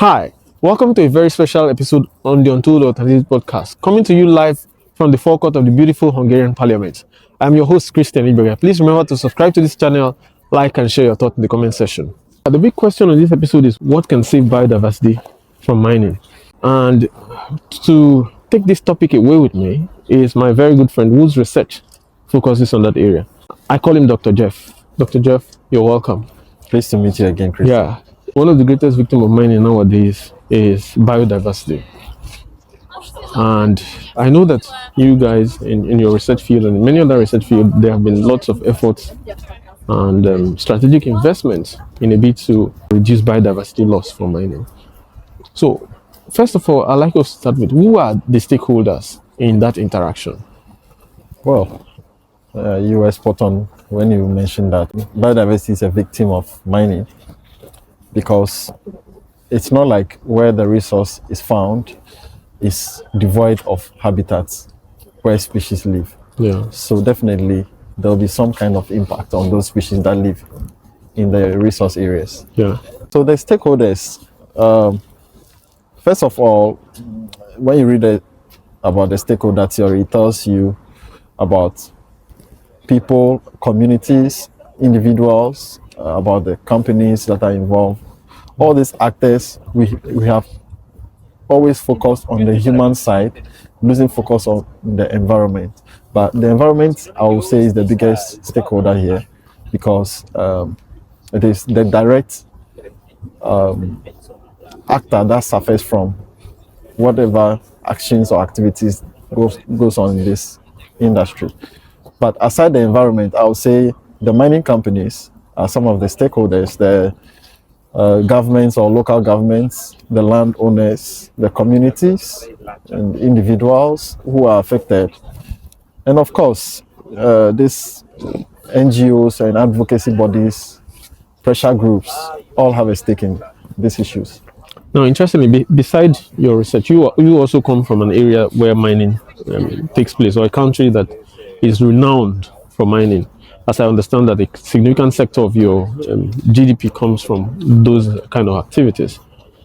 Hi, welcome to a very special episode on the Untold Alternatives podcast, coming to you live from the forecourt of the beautiful Hungarian Parliament. I'm your host, Christian Iberger. Please remember to subscribe to this channel, like and share your thoughts in the comment section. The big question on this episode is what can save biodiversity from mining? And to take this topic away with me is my very good friend whose research focuses on that area. I call him Dr. Jeff. Dr. Jeff, you're welcome. Pleased to meet you again, Christian. Yeah. One of the greatest victims of mining nowadays is biodiversity. And I know that you guys in your research field and in many other research fields, there have been lots of efforts and strategic investments in a bid to reduce biodiversity loss from mining. So, first of all, I'd like us to start with who are the stakeholders in that interaction? Well, you were spot on when you mentioned that biodiversity is a victim of mining, because it's not like where the resource is found is devoid of habitats where species live. Yeah. So definitely there'll be some kind of impact on those species that live in the resource areas. Yeah. So the stakeholders, first of all, when you read about the stakeholder theory, it tells you about people, communities, individuals, about the companies that are involved. All these actors, we have always focused on the human side, losing focus on the environment. But the environment, I would say, is the biggest stakeholder here, because it is the direct actor that suffers from whatever actions or activities goes on in this industry. But aside the environment, I would say the mining companies are some of the stakeholders, the governments or local governments, the landowners, the communities, and individuals who are affected. And of course, these NGOs and advocacy bodies, pressure groups, all have a stake in these issues. Now, interestingly, besides your research, you also come from an area where mining takes place, or a country that is renowned for mining. As I understand that a significant sector of your GDP comes from those kind of activities.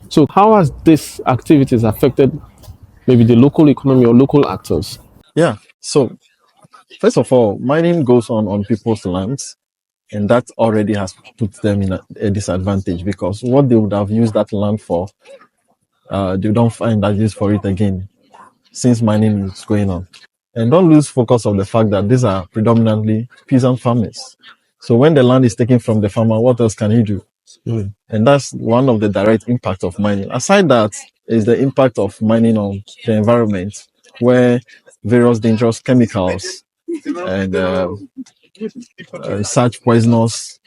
So how has these activities affected maybe the local economy or local actors? Yeah, so first of all, mining goes on people's lands, and that already has put them in a disadvantage, because what they would have used that land for, they don't find that use for it again, since mining is going on. And don't lose focus of the fact that these are predominantly peasant farmers. So when the land is taken from the farmer, what else can he do? And that's one of the direct impacts of mining. Aside that is the impact of mining on the environment, where various dangerous chemicals and such poisonous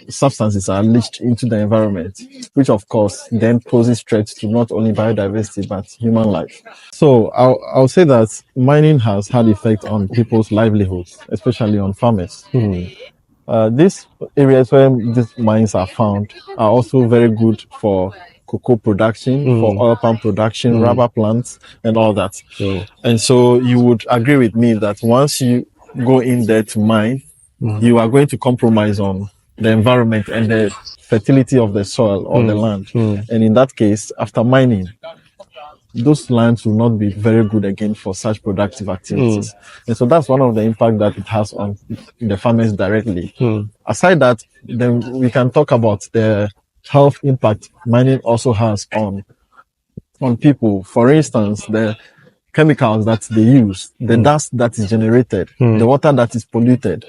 substances are leached into the environment, which of course then poses threats to not only biodiversity but human life. So I'll say that mining has had effect on people's livelihoods, especially on farmers. These areas where these mines are found are also very good for cocoa production, for oil palm production, rubber plants, and all that. And so you would agree with me that once you go in there to mine, you are going to compromise on the environment and the fertility of the soil or the land. And in that case, after mining, those lands will not be very good again for such productive activities. And so that's one of the impact that it has on the farmers directly. Aside that, then we can talk about the health impact mining also has on people. For instance, the chemicals that they use, the dust that is generated, the water that is polluted,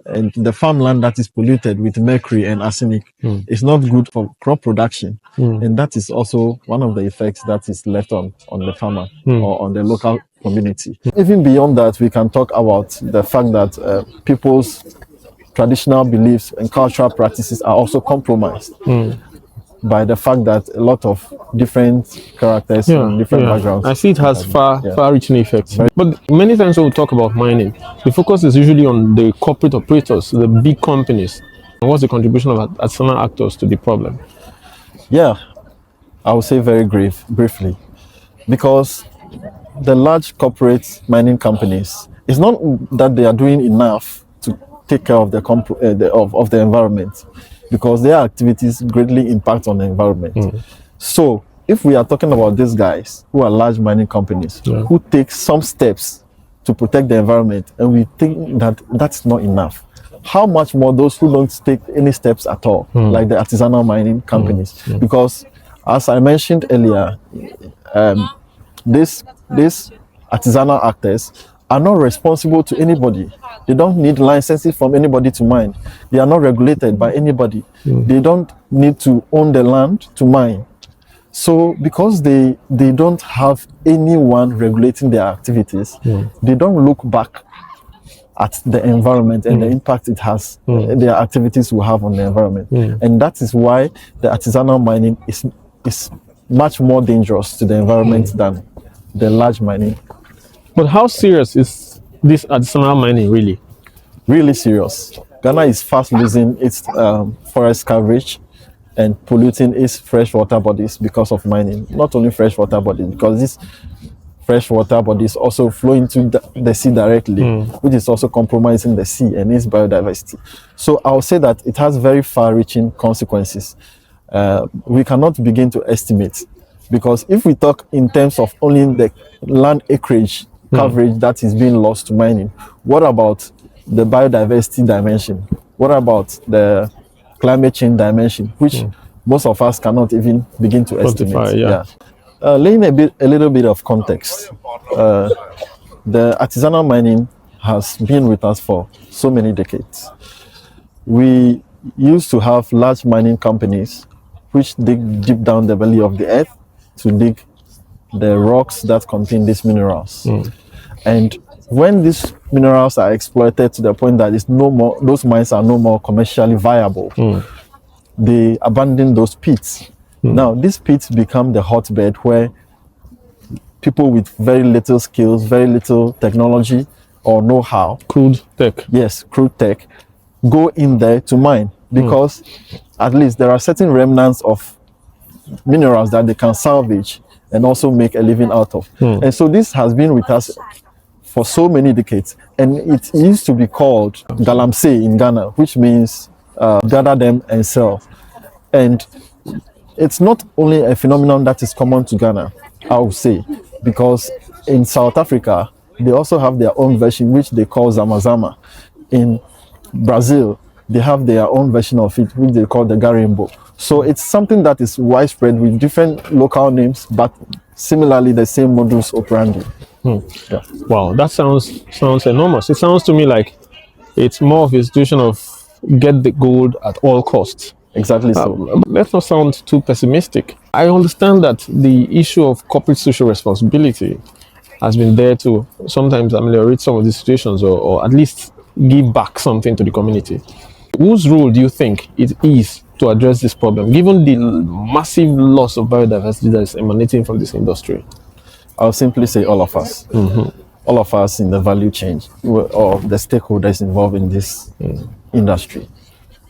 and the farmland that is polluted with mercury and arsenic is not good for crop production. And that is also one of the effects that is left on the farmer or on the local community. Even beyond that, we can talk about the fact that people's traditional beliefs and cultural practices are also compromised by the fact that a lot of different characters and different backgrounds. I see it has far-reaching effects. But many times when we talk about mining, the focus is usually on the corporate operators, the big companies. And what's the contribution of external actors to the problem? Yeah, I would say very briefly, because the large corporate mining companies, it's not that they are doing enough to take care of the environment, because their activities greatly impact on the environment. So if we are talking about these guys who are large mining companies who take some steps to protect the environment, and we think that that's not enough, how much more those who don't take any steps at all, like the artisanal mining companies? Because as I mentioned earlier, these artisanal actors are not responsible to anybody. They don't need licenses from anybody to mine. They are not regulated by anybody. They don't need to own the land to mine. So because they don't have anyone regulating their activities, they don't look back at the environment and the impact it has, their activities will have on the environment. And that is why the artisanal mining is much more dangerous to the environment than the large mining. But how serious is this artisanal mining really? Really serious. Ghana is fast losing its forest coverage and polluting its freshwater bodies because of mining. Not only freshwater bodies, because these freshwater bodies also flow into the sea directly, which is also compromising the sea and its biodiversity. So I'll say that it has very far-reaching consequences. We cannot begin to estimate, because if we talk in terms of only the land acreage coverage that is being lost to mining, what about the biodiversity dimension? What about the climate change dimension, which most of us cannot even begin to estimate? Laying a little bit of context, the artisanal mining has been with us for so many decades. We used to have large mining companies which dig deep down the belly of the earth to dig the rocks that contain these minerals. And when these minerals are exploited to the point that it's no more, those mines are no more commercially viable, they abandon those pits. Now, these pits become the hotbed where people with very little skills, very little technology or know-how, Crude tech. yes, crude tech, go in there to mine, because at least there are certain remnants of minerals that they can salvage and also make a living out of. And so this has been with us for so many decades, and it used to be called galamsey in Ghana, which means gather them and sell. And it's not only a phenomenon that is common to Ghana, I would say, because in South Africa, they also have their own version, which they call zamazama. In Brazil, they have their own version of it, which they call the garimbo. So it's something that is widespread with different local names, but similarly the same modus operandi. Wow, that sounds enormous. It sounds to me like it's more of a situation of get the gold at all costs. Exactly so. Let's not sound too pessimistic. I understand that the issue of corporate social responsibility has been there to sometimes ameliorate some of these situations, or at least give back something to the community. Whose role do you think it is to address this problem, given the massive loss of biodiversity that is emanating from this industry? I'll simply say all of us. All of us in the value chain, or the stakeholders involved in this industry.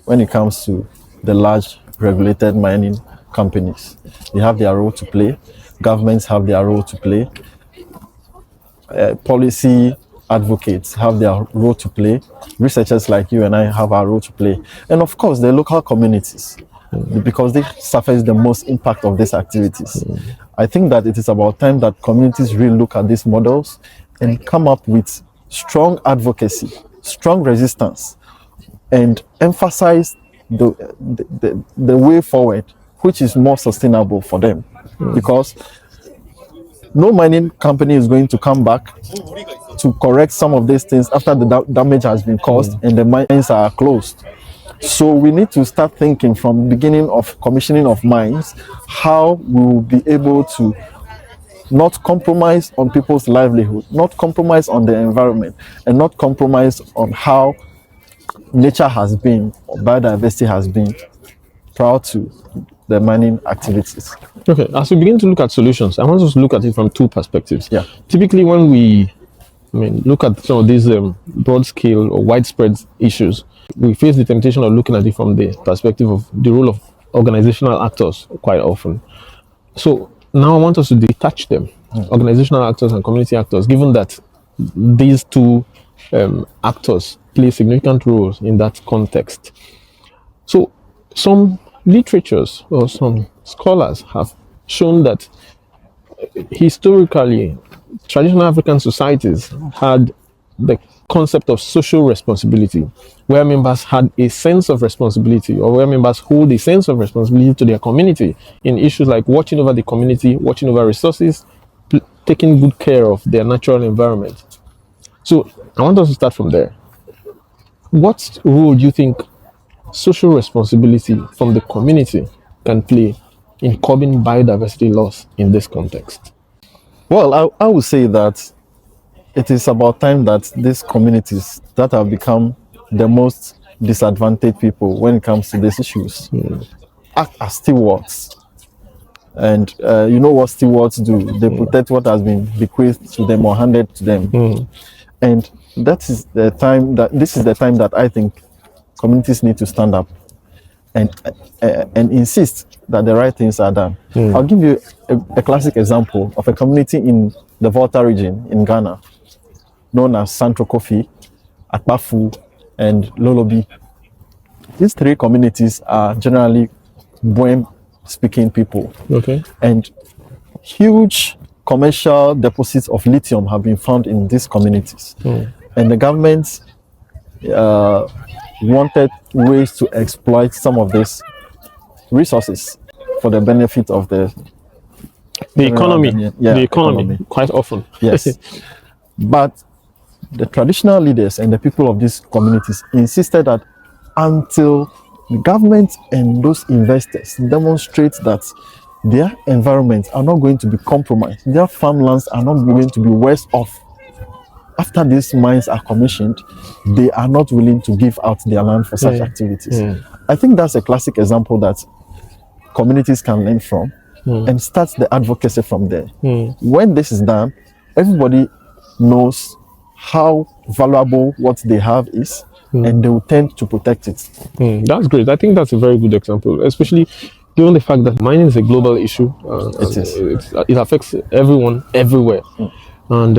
When it comes to the large regulated mining companies, they have their role to play. Governments have their role to play. Policy advocates have their role to play. Researchers like you and I have our role to play. And of course, the local communities, because they suffer the most impact of these activities. I think that it is about time that communities really look at these models and come up with strong advocacy, strong resistance, and emphasize the way forward, which is more sustainable for them. Because no mining company is going to come back to correct some of these things after the damage has been caused and the mines are closed. So we need to start thinking from the beginning of commissioning of mines, how we will be able to not compromise on people's livelihood, not compromise on the environment, and not compromise on how nature has been, or biodiversity has been, prior to the mining activities. Okay, as we begin to look at solutions, I want us to look at it from two perspectives. Typically, when we look at some of these broad scale or widespread issues, we face the temptation of looking at it from the perspective of the role of organizational actors quite often. So now I want us to detach them, organizational actors and community actors, given that these two actors play significant roles in that context. So some literatures or some scholars have shown that historically, traditional African societies had the concept of social responsibility, where members had a sense of responsibility, or where members hold a sense of responsibility to their community in issues like watching over the community, watching over resources, taking good care of their natural environment. So I want us to start from there. What role do you think social responsibility from the community can play in curbing biodiversity loss in this context? Well, I would say that it is about time that these communities that have become the most disadvantaged people when it comes to these issues act as stewards. And you know what stewards do? They protect what has been bequeathed to them or handed to them. And this is the time that I think communities need to stand up and insist that the right things are done. I'll give you a classic example of a community in the Volta region in Ghana, known as Santro Kofi, Akpafu, and Lolobi. These three communities are generally Boem speaking people. Okay. And huge commercial deposits of lithium have been found in these communities. And the government wanted ways to exploit some of these resources for the benefit of the economy. Yeah, the economy, quite often. Yes. But the traditional leaders and the people of these communities insisted that until the government and those investors demonstrate that their environments are not going to be compromised, their farmlands are not going to be worse off after these mines are commissioned, they are not willing to give out their land for such activities. I think that's a classic example that communities can learn from and start the advocacy from there. When this is done, everybody knows how valuable what they have is, and they will tend to protect it. That's great. I think that's a very good example, especially given the fact that mining is a global issue. It affects everyone, everywhere. And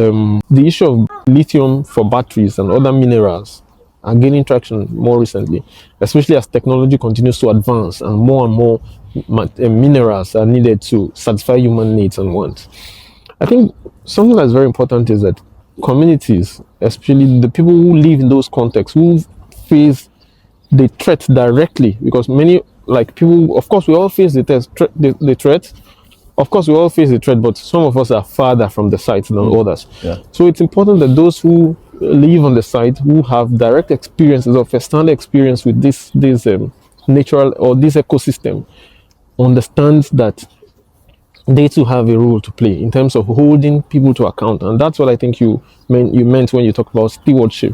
the issue of lithium for batteries and other minerals are gaining traction more recently, especially as technology continues to advance and more minerals are needed to satisfy human needs and wants. I think something that's very important is that communities, especially the people who live in those contexts, who face the threat directly, because many, like people, of course, we all face the threat. Of course, we all face the threat, but some of us are farther from the site than others. So it's important that those who live on the site, who have direct experiences or first-hand experience with this natural or this ecosystem, understands that they too have a role to play in terms of holding people to account. And that's what I think you meant when you talk about stewardship,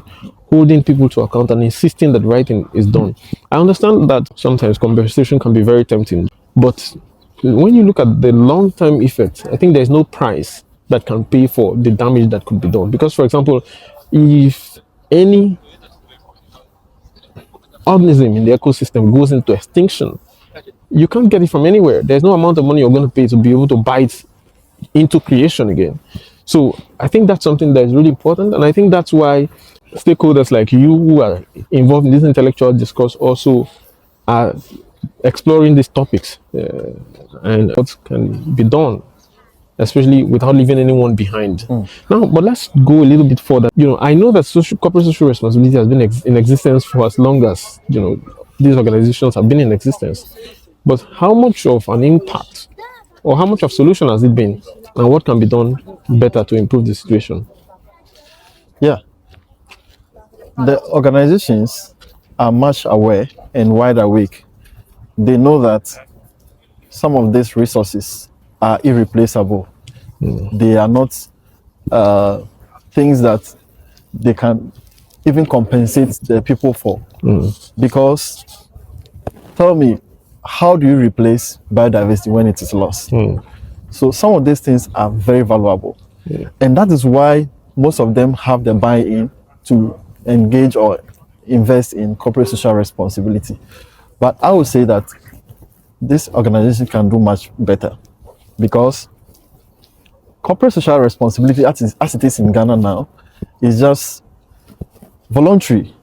holding people to account and insisting that the right thing is done. I understand that sometimes conversation can be very tempting, but when you look at the long-term effect, I think there's no price that can pay for the damage that could be done. Because, for example, if any organism in the ecosystem goes into extinction, you can't get it from anywhere. There's no amount of money you're going to pay to be able to buy it into creation again. So I think that's something that is really important. And I think that's why stakeholders like you who are involved in this intellectual discourse also are exploring these topics and what can be done, especially without leaving anyone behind. Now, but let's go a little bit further. I know that corporate social responsibility has been in existence for as long as these organizations have been in existence. But how much of an impact or how much of solution has it been, and what can be done better to improve the situation? Yeah, the organizations are much aware and wide awake. They know that some of these resources are irreplaceable. They are not things that they can even compensate the people for. Because tell me, how do you replace biodiversity when it is lost? So some of these things are very valuable. And that is why most of them have the buy-in to engage or invest in corporate social responsibility. But I would say that this organization can do much better, because corporate social responsibility as it is in Ghana now is just voluntary.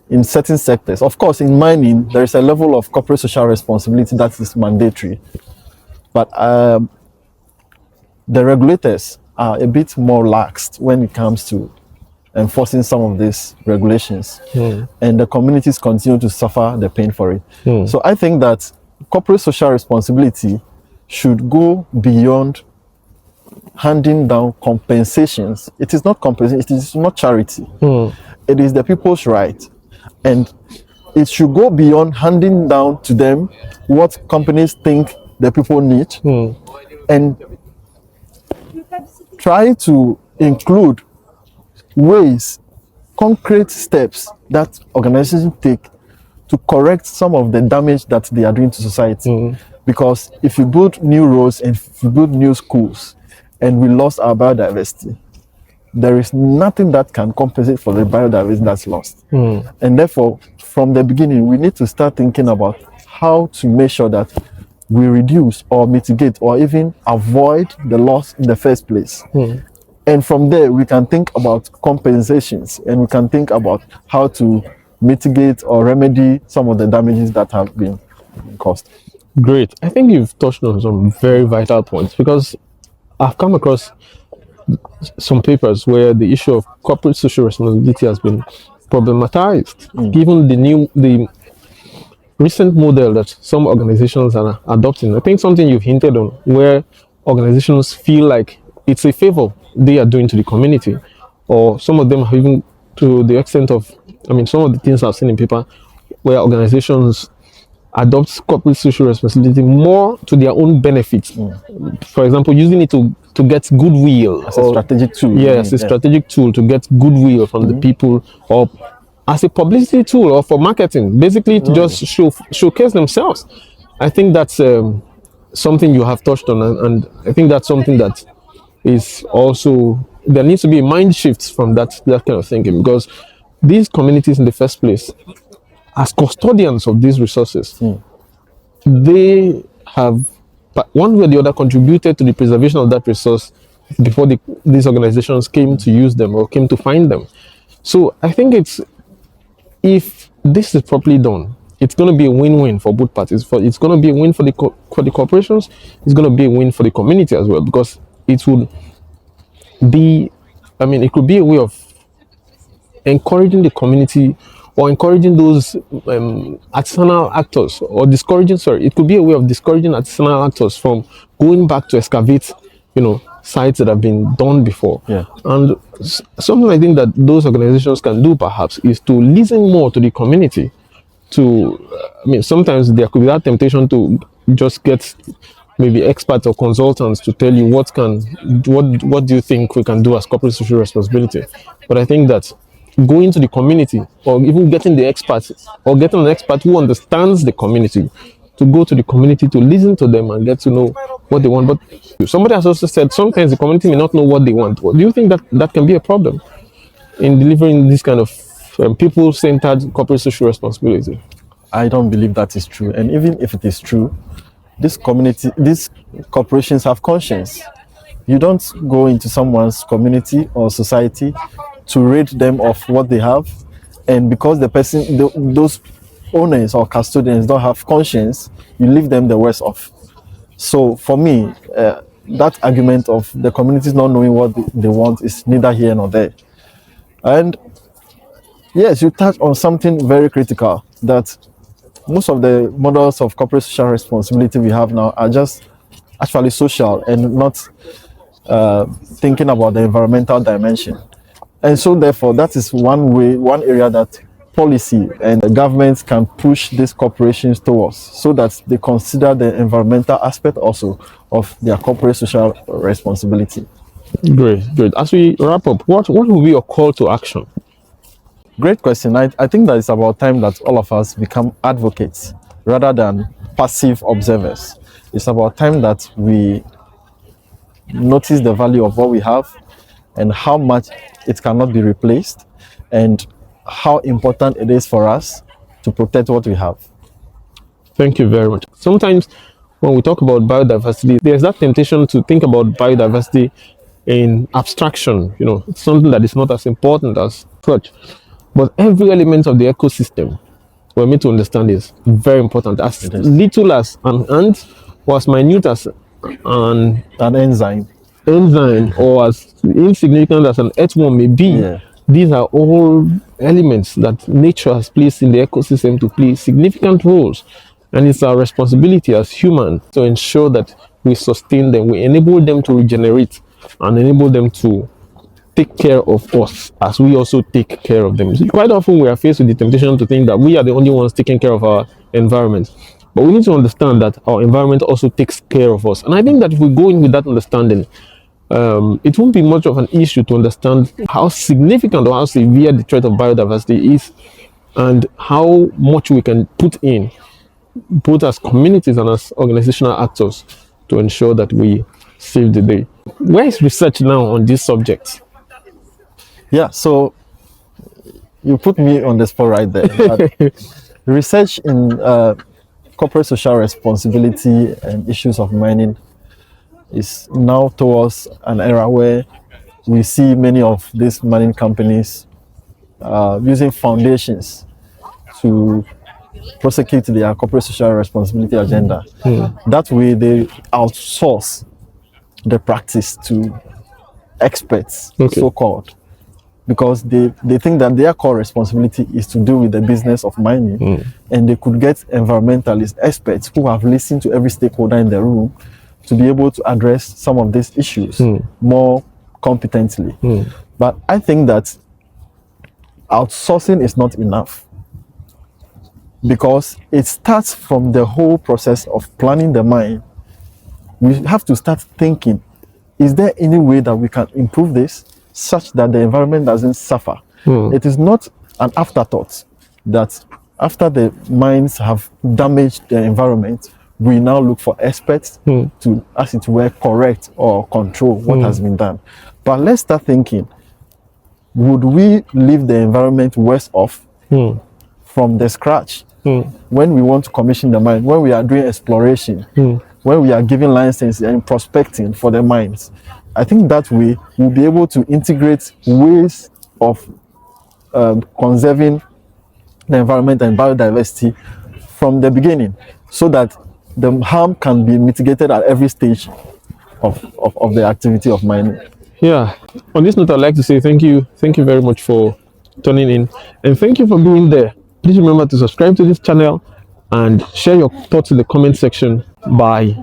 in certain sectors. Of course, in mining, there is a level of corporate social responsibility that is mandatory. But the regulators are a bit more laxed when it comes to enforcing some of these regulations. And the communities continue to suffer the pain for it. So I think that corporate social responsibility should go beyond handing down compensations. It is not compensation, it is not charity. It is the people's right. And it should go beyond handing down to them what companies think the people need, and try to include ways, concrete steps that organizations take to correct some of the damage that they are doing to society. Because if you build new roads and if you build new schools and we lost our biodiversity, there is nothing that can compensate for the biodiversity that's lost. And therefore, from the beginning, we need to start thinking about how to make sure that we reduce or mitigate or even avoid the loss in the first place. And from there, we can think about compensations, and we can think about how to mitigate or remedy some of the damages that have been caused. Great. I think you've touched on some very vital points, because I've come across some papers where the issue of corporate social responsibility has been problematized, given the recent model that some organizations are adopting. I think something you've hinted on, where organizations feel like it's a favor they are doing to the community, or some of them have even to the extent of, some of the things I've seen in paper where organizations adopt corporate social responsibility more to their own benefit. For example, using it to get goodwill. As a strategic tool. Yes, a strategic tool to get goodwill from the people, or as a publicity tool, or for marketing, basically to just showcase themselves. I think that's something you have touched on, and I think that's something that is also, there needs to be a mind shift from that kind of thinking, because these communities in the first place, as custodians of these resources, they have, one way or the other, contributed to the preservation of that resource before these organizations came to use them or came to find them. So I think if this is properly done, it's going to be a win-win for both parties. It's going to be a win for the corporations. It's going to be a win for the community as well, because it would be, it could be a way of encouraging the community, or encouraging those artisanal actors, or it could be a way of discouraging artisanal actors from going back to excavate, sites that have been done before. And something I think that those organizations can do perhaps is to listen more to the community. Sometimes there could be that temptation to just get maybe experts or consultants to tell you what do you think we can do as corporate social responsibility. But I think that going to the community, or even getting the experts, or getting an expert who understands the community, to go to the community, to listen to them and get to know what they want. But somebody has also said sometimes the community may not know what they want. Do you think that can be a problem in delivering this kind of people-centered corporate social responsibility? I don't believe that is true. And even if it is true, these corporations have conscience. You don't go into someone's community or society to rate them of what they have, and because those owners or custodians don't have conscience, you leave them the worse off. So for me, that argument of the communities not knowing what they want is neither here nor there. And yes, you touch on something very critical, that most of the models of corporate social responsibility we have now are just actually social and not thinking about the environmental dimension. And so therefore, that is one area that policy and the governments can push these corporations towards, so that they consider the environmental aspect also of their corporate social responsibility. Great. As we wrap up, what will be your call to action? Great question. I think that it's about time that all of us become advocates rather than passive observers. It's about time that we notice the value of what we have and how much it cannot be replaced, and how important it is for us to protect what we have. Thank you very much. Sometimes when we talk about biodiversity, there's that temptation to think about biodiversity in abstraction. It's something that is not as important as such. but every element of the ecosystem we're made to understand is very important. As little as an ant, or as minute as an enzyme, or as insignificant as an earthworm may be, Yeah. these are all elements that nature has placed in the ecosystem to play significant roles. And it's our responsibility as humans to ensure that we sustain them, we enable them to regenerate, and enable them to take care of us as we also take care of them. So quite often we are faced with the temptation to think that we are the only ones taking care of our environment. But we need to understand that our environment also takes care of us. And I think that if we go in with that understanding, it won't be much of an issue to understand how significant or how severe the threat of biodiversity is, and how much we can put in, both as communities and as organizational actors, to ensure that we save the day. Where is research now on this subject? Yeah, so you put me on the spot right there. But research in corporate social responsibility and issues of mining is now towards an era where we see many of these mining companies using foundations to prosecute their corporate social responsibility agenda. That way they outsource the practice to experts, so-called, because they think that their core responsibility is to do with the business of mining, and they could get environmentalist experts who have listened to every stakeholder in the room to be able to address some of these issues more competently. But I think that outsourcing is not enough, because it starts from the whole process of planning the mine. We have to start thinking, is there any way that we can improve this such that the environment doesn't suffer? It is not an afterthought that after the mines have damaged the environment, we now look for experts to, as it were, correct or control what has been done. But let's start thinking, would we leave the environment worse off from the scratch when we want to commission the mine, when we are doing exploration, when we are giving license and prospecting for the mines? I think that way we'll be able to integrate ways of conserving the environment and biodiversity from the beginning, so that the harm can be mitigated at every stage of the activity of mining. Yeah. On this note, I'd like to say thank you very much for tuning in, and thank you for being there. Please remember to subscribe to this channel and share your thoughts in the comment section. Bye.